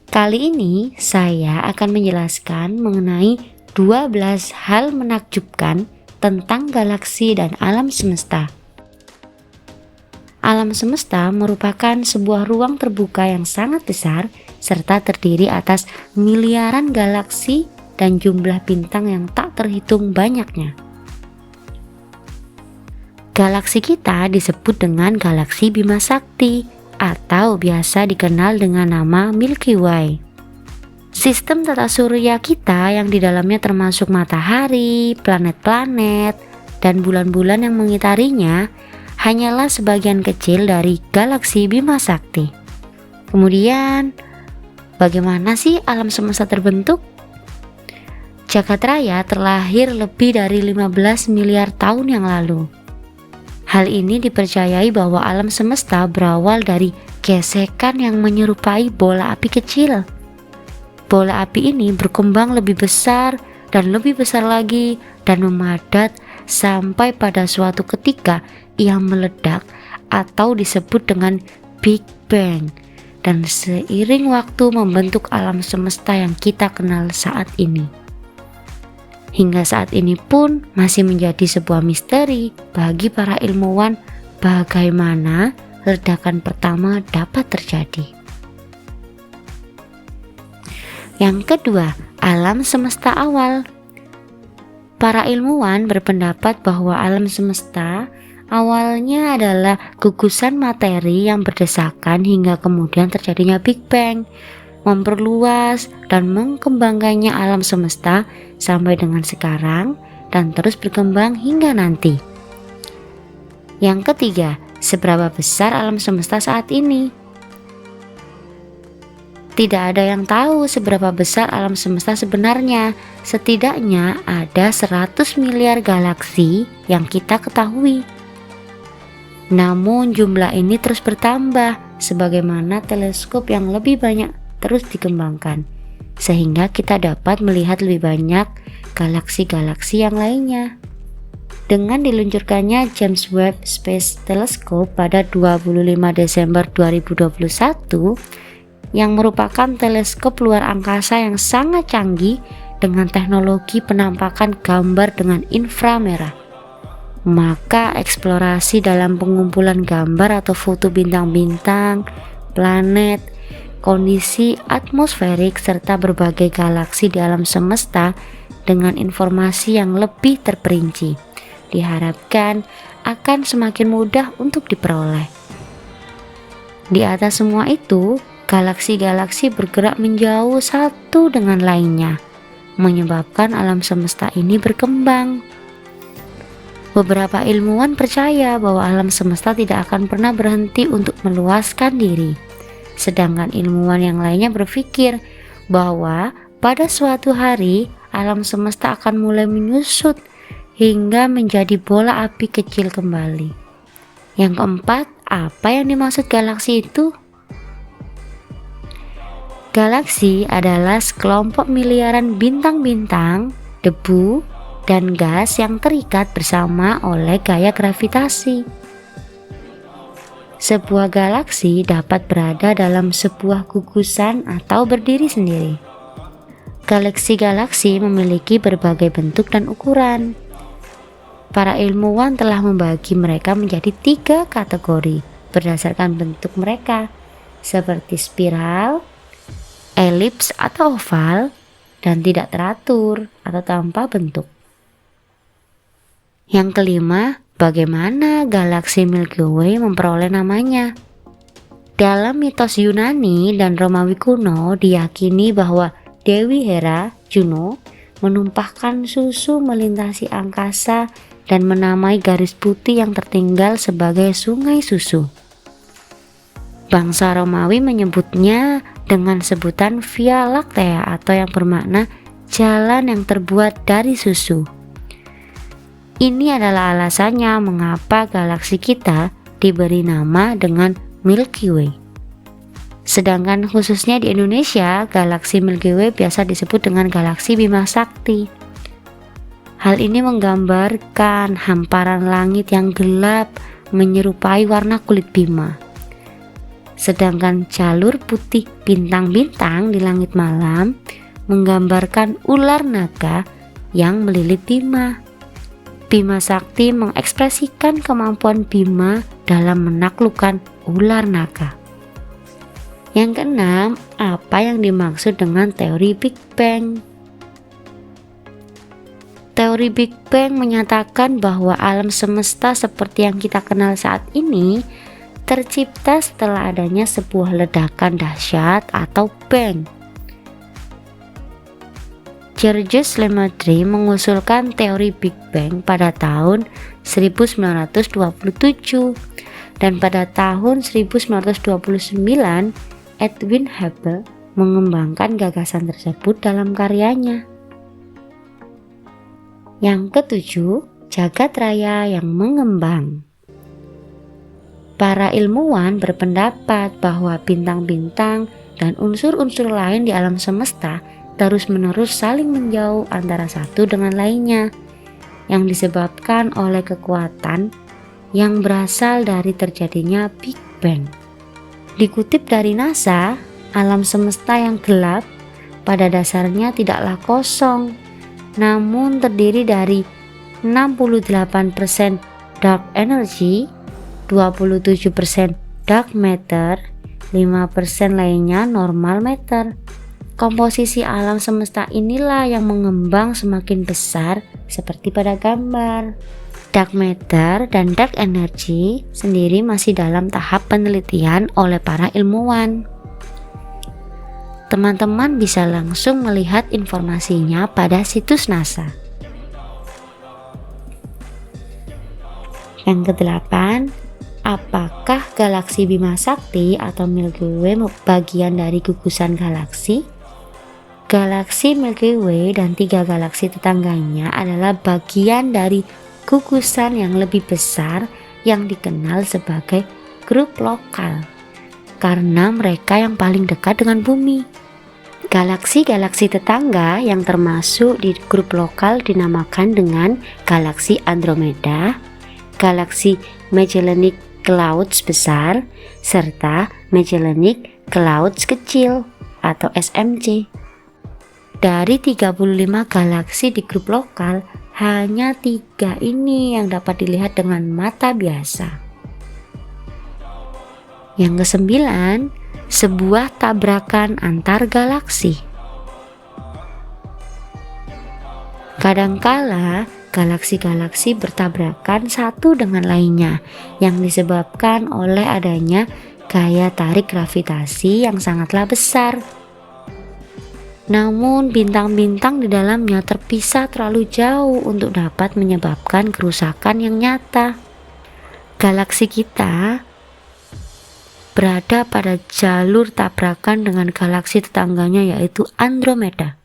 Kali ini saya akan menjelaskan mengenai 12 hal menakjubkan tentang galaksi dan alam semesta. Alam semesta merupakan sebuah ruang terbuka yang sangat besar serta terdiri atas miliaran galaksi dan jumlah bintang yang tak terhitung banyaknya. Galaksi kita disebut dengan galaksi Bima Sakti atau biasa dikenal dengan nama Milky Way. Sistem tata surya kita yang di dalamnya termasuk matahari, planet-planet, dan bulan-bulan yang mengitarinya hanyalah sebagian kecil dari galaksi Bima Sakti. Kemudian, bagaimana sih alam semesta terbentuk? Jagat Raya terlahir lebih dari 15 miliar tahun yang lalu. Hal ini dipercayai bahwa alam semesta berawal dari gesekan yang menyerupai bola api kecil. Bola api ini berkembang lebih besar dan lebih besar lagi dan memadat sampai pada suatu ketika ia meledak atau disebut dengan Big Bang, dan seiring waktu membentuk alam semesta yang kita kenal saat ini. Hingga saat ini pun masih menjadi sebuah misteri bagi para ilmuwan bagaimana ledakan pertama dapat terjadi. Yang kedua, alam semesta awal. Para ilmuwan berpendapat bahwa alam semesta awalnya adalah gugusan materi yang berdesakan hingga kemudian terjadinya Big Bang, memperluas dan mengembangkannya alam semesta sampai dengan sekarang dan terus berkembang hingga nanti. Yang ketiga, seberapa besar alam semesta saat ini? Tidak ada yang tahu seberapa besar alam semesta sebenarnya. Setidaknya ada 100 miliar galaksi yang kita ketahui. Namun jumlah ini terus bertambah sebagaimana teleskop yang lebih banyak terus dikembangkan, sehingga kita dapat melihat lebih banyak galaksi-galaksi yang lainnya. Dengan diluncurkannya James Webb Space Telescope pada 25 Desember 2021, yang merupakan teleskop luar angkasa yang sangat canggih dengan teknologi penampakan gambar dengan inframerah, maka eksplorasi dalam pengumpulan gambar atau foto bintang-bintang, planet, kondisi atmosferik, serta berbagai galaksi di alam semesta dengan informasi yang lebih terperinci diharapkan akan semakin mudah untuk diperoleh. Di atas semua itu, galaksi-galaksi bergerak menjauh satu dengan lainnya, menyebabkan alam semesta ini berkembang. Beberapa ilmuwan percaya bahwa alam semesta tidak akan pernah berhenti untuk meluaskan diri. Sedangkan ilmuwan yang lainnya berpikir bahwa pada suatu hari alam semesta akan mulai menyusut hingga menjadi bola api kecil kembali. Yang keempat, apa yang dimaksud galaksi itu? Galaksi adalah sekelompok miliaran bintang-bintang, debu, dan gas yang terikat bersama oleh gaya gravitasi. Sebuah galaksi dapat berada dalam sebuah gugusan atau berdiri sendiri. Galaksi-galaksi memiliki berbagai bentuk dan ukuran. Para ilmuwan telah membagi mereka menjadi 3 kategori berdasarkan bentuk mereka, seperti spiral, elips atau oval, dan tidak teratur atau tanpa bentuk. Yang kelima, bagaimana galaksi Milky Way memperoleh namanya? Dalam mitos Yunani dan Romawi kuno diyakini bahwa Dewi Hera, Juno, menumpahkan susu melintasi angkasa dan menamai garis putih yang tertinggal sebagai sungai susu. Bangsa Romawi menyebutnya dengan sebutan Via Lactea atau yang bermakna jalan yang terbuat dari susu. Ini adalah alasannya mengapa galaksi kita diberi nama dengan Milky Way. Sedangkan khususnya di Indonesia, galaksi Milky Way biasa disebut dengan galaksi Bima Sakti. Hal ini menggambarkan hamparan langit yang gelap menyerupai warna kulit bima. sedangkan jalur putih bintang-bintang di langit malam menggambarkan ular naga yang melilit Bima. Bima Sakti mengekspresikan kemampuan Bima dalam menaklukkan ular naga. Yang keenam, apa yang dimaksud dengan teori Big Bang? Teori Big Bang menyatakan bahwa alam semesta seperti yang kita kenal saat ini tercipta setelah adanya sebuah ledakan dahsyat atau bang. Georges Lemaitre mengusulkan teori Big Bang pada tahun 1927 dan pada tahun 1929 Edwin Hubble mengembangkan gagasan tersebut dalam karyanya. Yang ketujuh, jagat raya yang mengembang. Para ilmuwan berpendapat bahwa bintang-bintang dan unsur-unsur lain di alam semesta terus-menerus saling menjauh antara satu dengan lainnya, yang disebabkan oleh kekuatan yang berasal dari terjadinya Big Bang. Dikutip dari NASA, alam semesta yang gelap pada dasarnya tidaklah kosong, namun terdiri dari 68% dark energy, 27% dark matter, 5% lainnya normal matter. Komposisi alam semesta inilah yang mengembang semakin besar seperti pada gambar. Dark matter dan dark energy sendiri masih dalam tahap penelitian oleh para ilmuwan. Teman-teman bisa langsung melihat informasinya pada situs NASA. Yang kedelapan, apakah galaksi Bima Sakti atau Milky Way bagian dari gugusan galaksi? Galaksi Milky Way dan 3 galaksi tetangganya adalah bagian dari gugusan yang lebih besar yang dikenal sebagai grup lokal, karena mereka yang paling dekat dengan bumi. Galaksi-galaksi tetangga yang termasuk di grup lokal dinamakan dengan galaksi Andromeda, galaksi Magellanic Clouds besar, serta Magellanic Clouds kecil atau SMC. Dari 35 galaksi di grup lokal, hanya 3 ini yang dapat dilihat dengan mata biasa. Yang kesembilan, sebuah tabrakan antar galaksi. Kadangkala galaksi-galaksi bertabrakan satu dengan lainnya yang disebabkan oleh adanya gaya tarik gravitasi yang sangatlah besar. Namun bintang-bintang di dalamnya terpisah terlalu jauh untuk dapat menyebabkan kerusakan yang nyata. Galaksi kita berada pada jalur tabrakan dengan galaksi tetangganya yaitu Andromeda.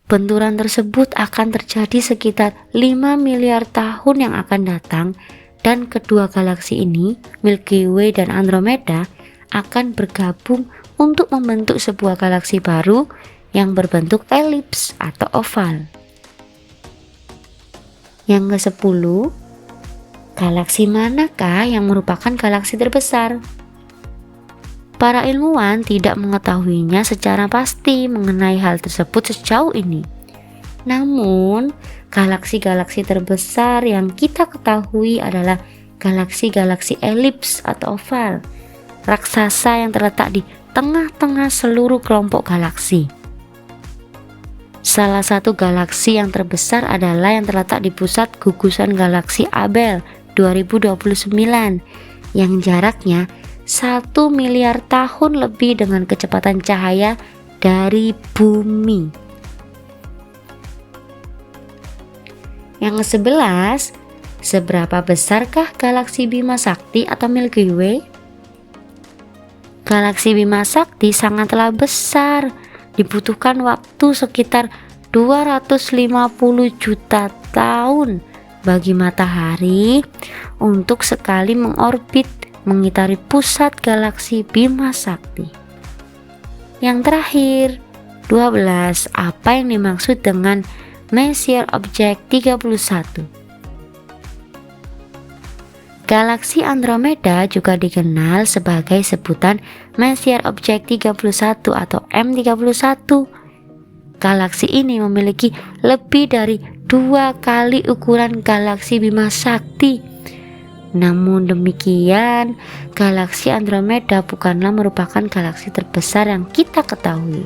Benturan tersebut akan terjadi sekitar 5 miliar tahun yang akan datang, dan kedua galaksi ini, Milky Way dan Andromeda, akan bergabung untuk membentuk sebuah galaksi baru yang berbentuk elips atau oval. Yang ke-10, galaksi manakah yang merupakan galaksi terbesar? Para ilmuwan tidak mengetahuinya secara pasti mengenai hal tersebut sejauh ini. Namun, galaksi-galaksi terbesar yang kita ketahui adalah galaksi-galaksi elips atau oval, raksasa yang terletak di tengah-tengah seluruh kelompok galaksi. Salah satu galaksi yang terbesar adalah yang terletak di pusat gugusan galaksi Abell 2029 yang jaraknya 1 miliar tahun lebih dengan kecepatan cahaya dari bumi. Yang ke-11, seberapa besarkah galaksi Bima Sakti atau Milky Way? Galaksi Bima Sakti sangatlah besar, dibutuhkan waktu sekitar 250 juta tahun bagi matahari untuk sekali mengorbit mengitari pusat galaksi Bima Sakti. Yang terakhir, 12. Apa yang dimaksud dengan Messier Object 31? Galaksi Andromeda juga dikenal sebagai sebutan Messier Object 31 atau M31. Galaksi ini memiliki lebih dari 2 kali ukuran galaksi Bima Sakti. Namun demikian, galaksi Andromeda bukanlah merupakan galaksi terbesar yang kita ketahui.